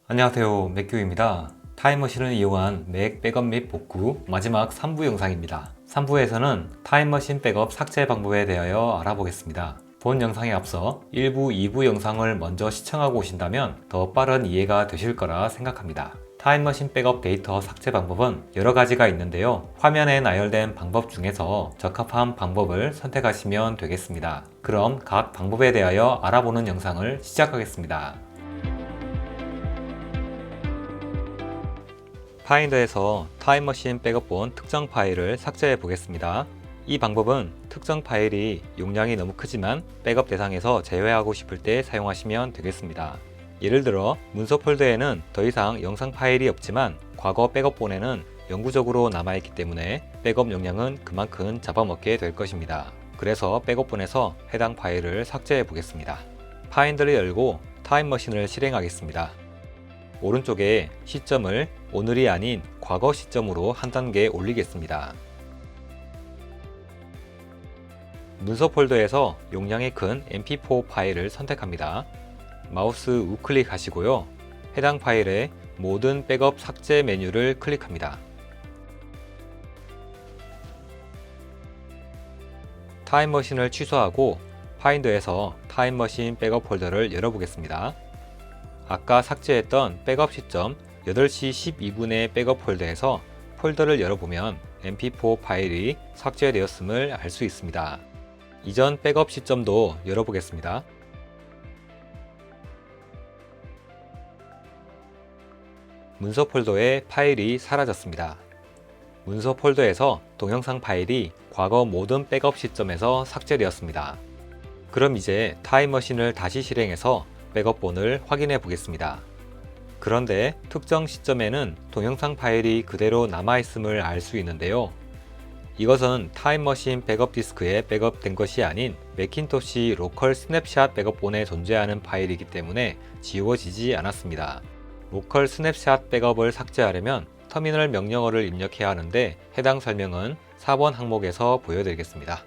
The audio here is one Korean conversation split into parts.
안녕하세요, 맥규입니다. 타임머신을 이용한 맥 백업 및 복구 마지막 3부 영상입니다. 3부에서는 타임머신 백업 삭제 방법에 대하여 알아보겠습니다. 본 영상에 앞서 1부, 2부 영상을 먼저 시청하고 오신다면 더 빠른 이해가 되실 거라 생각합니다. 타임머신 백업 데이터 삭제 방법은 여러 가지가 있는데요. 화면에 나열된 방법 중에서 적합한 방법을 선택하시면 되겠습니다. 그럼 각 방법에 대하여 알아보는 영상을 시작하겠습니다. 파인더에서 타임머신 백업본 특정 파일을 삭제해 보겠습니다. 이 방법은 특정 파일이 용량이 너무 크지만 백업 대상에서 제외하고 싶을 때 사용하시면 되겠습니다. 예를 들어 문서 폴더에는 더 이상 영상 파일이 없지만 과거 백업본에는 영구적으로 남아있기 때문에 백업 용량은 그만큼 잡아먹게 될 것입니다. 그래서 백업본에서 해당 파일을 삭제해 보겠습니다. 파인더를 열고 타임머신을 실행하겠습니다. 오른쪽에 시점을 오늘이 아닌 과거 시점으로 한 단계 올리겠습니다. 문서 폴더에서 용량이 큰 mp4 파일을 선택합니다. 마우스 우클릭 하시고요. 해당 파일의 모든 백업 삭제 메뉴를 클릭합니다. 타임머신을 취소하고 파인더에서 타임머신 백업 폴더를 열어보겠습니다. 아까 삭제했던 백업 시점 8시 12분의 백업 폴더에서 폴더를 열어보면 mp4 파일이 삭제되었음을 알 수 있습니다. 이전 백업 시점도 열어보겠습니다. 문서 폴더에 파일이 사라졌습니다. 문서 폴더에서 동영상 파일이 과거 모든 백업 시점에서 삭제되었습니다. 그럼 이제 타임머신을 다시 실행해서 백업본을 확인해 보겠습니다. 그런데 특정 시점에는 동영상 파일이 그대로 남아있음을 알 수 있는데요. 이것은 타임머신 백업 디스크에 백업된 것이 아닌 매킨토시 로컬 스냅샷 백업본에 존재하는 파일이기 때문에 지워지지 않았습니다. 로컬 스냅샷 백업을 삭제하려면 터미널 명령어를 입력해야 하는데 해당 설명은 4번 항목에서 보여드리겠습니다.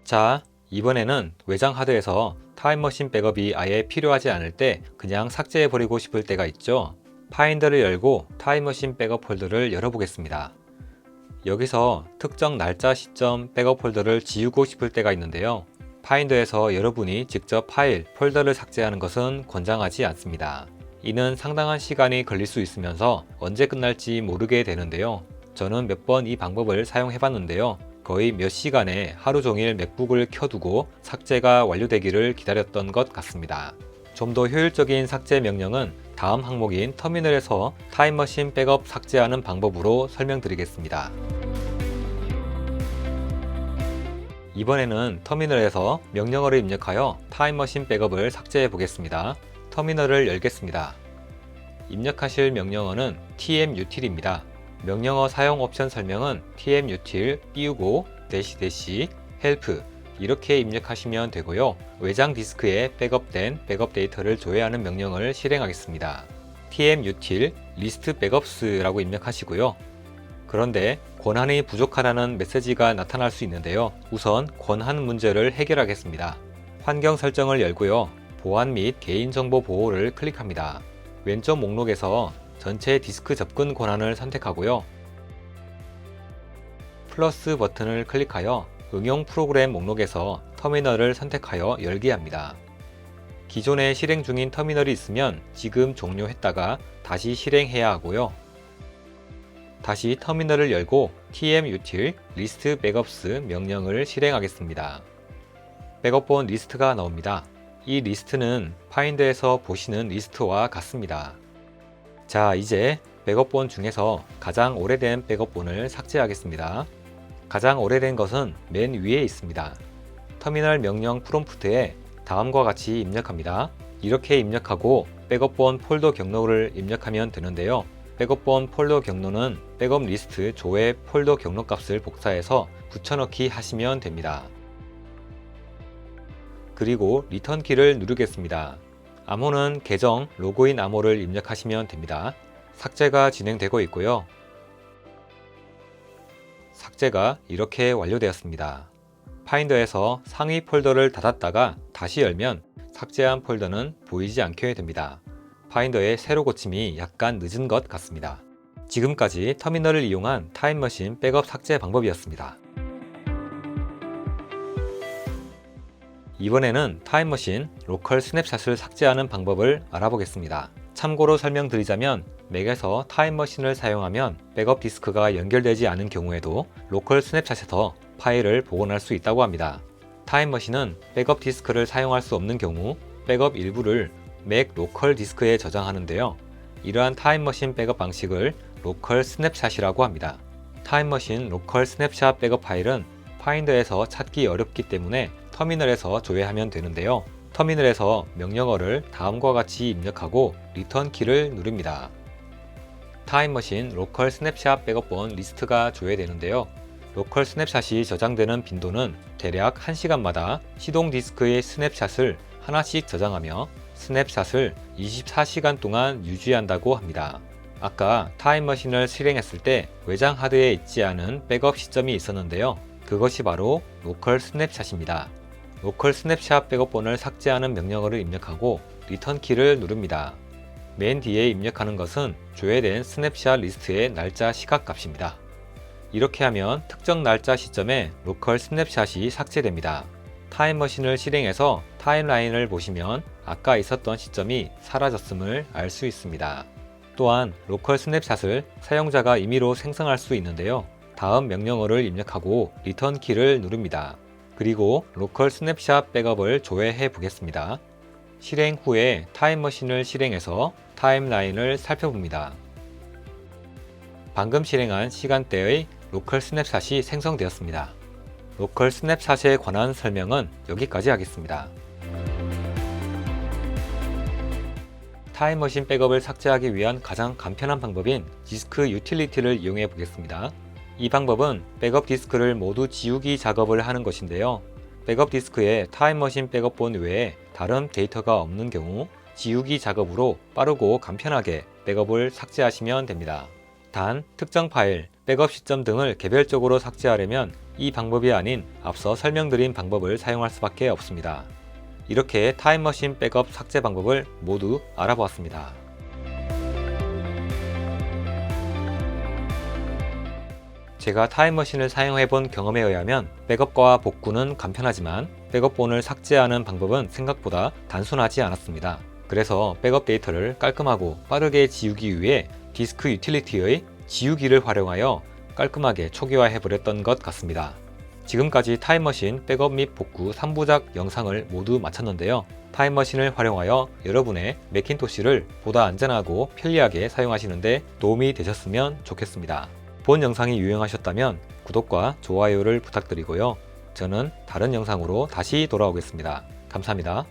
자, 이번에는 외장 하드에서 타임머신 백업이 아예 필요하지 않을 때 그냥 삭제해버리고 싶을 때가 있죠. 파인더를 열고 타임머신 백업 폴더를 열어보겠습니다. 여기서 특정 날짜 시점 백업 폴더를 지우고 싶을 때가 있는데요. 파인더에서 여러분이 직접 파일, 폴더를 삭제하는 것은 권장하지 않습니다. 이는 상당한 시간이 걸릴 수 있으면서 언제 끝날지 모르게 되는데요. 저는 몇 번 이 방법을 사용해봤는데요. 거의 몇 시간에 하루 종일 맥북을 켜두고 삭제가 완료되기를 기다렸던 것 같습니다. 좀 더 효율적인 삭제 명령은 다음 항목인 터미널에서 타임머신 백업 삭제하는 방법으로 설명드리겠습니다. 이번에는 터미널에서 명령어를 입력하여 타임머신 백업을 삭제해 보겠습니다. 터미널을 열겠습니다. 입력하실 명령어는 tmutil입니다. 명령어 사용 옵션 설명은 tmutil 띄우고 help 이렇게 입력하시면 되고요. 외장 디스크에 백업된 백업 데이터를 조회하는 명령을 실행하겠습니다. tmutil list backups라고 입력하시고요. 그런데 권한이 부족하다는 메시지가 나타날 수 있는데요. 우선 권한 문제를 해결하겠습니다. 환경 설정을 열고요. 보안 및 개인정보 보호를 클릭합니다. 왼쪽 목록에서 전체 디스크 접근 권한을 선택하고요. 플러스 버튼을 클릭하여 응용 프로그램 목록에서 터미널을 선택하여 열게 합니다. 기존에 실행 중인 터미널이 있으면 지금 종료했다가 다시 실행해야 하고요. 다시 터미널을 열고 tmutil list backups 명령을 실행하겠습니다. 백업본 리스트가 나옵니다. 이 리스트는 파인더에서 보시는 리스트와 같습니다. 자, 이제 백업본 중에서 가장 오래된 백업본을 삭제하겠습니다. 가장 오래된 것은 맨 위에 있습니다. 터미널 명령 프롬프트에 다음과 같이 입력합니다. 이렇게 입력하고 백업본 폴더 경로를 입력하면 되는데요. 백업본 폴더 경로는 백업 리스트 조회 폴더 경로 값을 복사해서 붙여넣기 하시면 됩니다. 그리고 리턴 키를 누르겠습니다. 암호는 계정 로그인 암호를 입력하시면 됩니다. 삭제가 진행되고 있고요. 삭제가 이렇게 완료되었습니다. 파인더에서 상위 폴더를 닫았다가 다시 열면 삭제한 폴더는 보이지 않게 됩니다. 파인더의 새로 고침이 약간 늦은 것 같습니다. 지금까지 터미널을 이용한 타임머신 백업 삭제 방법이었습니다. 이번에는 타임머신 로컬 스냅샷을 삭제하는 방법을 알아보겠습니다. 참고로 설명드리자면 맥에서 타임머신을 사용하면 백업 디스크가 연결되지 않은 경우에도 로컬 스냅샷에서 파일을 복원할 수 있다고 합니다. 타임머신은 백업 디스크를 사용할 수 없는 경우 백업 일부를 맥 로컬 디스크에 저장하는데요. 이러한 타임머신 백업 방식을 로컬 스냅샷이라고 합니다. 타임머신 로컬 스냅샷 백업 파일은 파인더에서 찾기 어렵기 때문에 터미널에서 조회하면 되는데요. 터미널에서 명령어를 다음과 같이 입력하고 리턴 키를 누릅니다. 타임머신 로컬 스냅샷 백업본 리스트가 조회되는데요. 로컬 스냅샷이 저장되는 빈도는 대략 1시간마다 시동 디스크의 스냅샷을 하나씩 저장하며 스냅샷을 24시간 동안 유지한다고 합니다. 아까 타임머신을 실행했을 때 외장 하드에 있지 않은 백업 시점이 있었는데요. 그것이 바로 로컬 스냅샷입니다. 로컬 스냅샷 백업본을 삭제하는 명령어를 입력하고 리턴 키를 누릅니다. 맨 뒤에 입력하는 것은 조회된 스냅샷 리스트의 날짜 시각 값입니다. 이렇게 하면 특정 날짜 시점에 로컬 스냅샷이 삭제됩니다. 타임머신을 실행해서 타임라인을 보시면 아까 있었던 시점이 사라졌음을 알 수 있습니다. 또한 로컬 스냅샷을 사용자가 임의로 생성할 수 있는데요. 다음 명령어를 입력하고 리턴 키를 누릅니다. 그리고 로컬 스냅샷 백업을 조회해 보겠습니다. 실행 후에 타임머신을 실행해서 타임라인을 살펴봅니다. 방금 실행한 시간대의 로컬 스냅샷이 생성되었습니다. 로컬 스냅샷에 관한 설명은 여기까지 하겠습니다. 타임머신 백업을 삭제하기 위한 가장 간편한 방법인 디스크 유틸리티를 이용해 보겠습니다. 이 방법은 백업 디스크를 모두 지우기 작업을 하는 것인데요. 백업 디스크에 타임머신 백업본 외에 다른 데이터가 없는 경우 지우기 작업으로 빠르고 간편하게 백업을 삭제하시면 됩니다. 단, 특정 파일, 백업 시점 등을 개별적으로 삭제하려면 이 방법이 아닌 앞서 설명드린 방법을 사용할 수밖에 없습니다. 이렇게 타임머신 백업 삭제 방법을 모두 알아보았습니다. 제가 타임머신을 사용해본 경험에 의하면 백업과 복구는 간편하지만 백업본을 삭제하는 방법은 생각보다 단순하지 않았습니다. 그래서 백업 데이터를 깔끔하고 빠르게 지우기 위해 디스크 유틸리티의 지우기를 활용하여 깔끔하게 초기화해버렸던 것 같습니다. 지금까지 타임머신 백업 및 복구 3부작 영상을 모두 마쳤는데요. 타임머신을 활용하여 여러분의 매킨토시를 보다 안전하고 편리하게 사용하시는데 도움이 되셨으면 좋겠습니다. 본 영상이 유용하셨다면 구독과 좋아요를 부탁드리고요. 저는 다른 영상으로 다시 돌아오겠습니다. 감사합니다.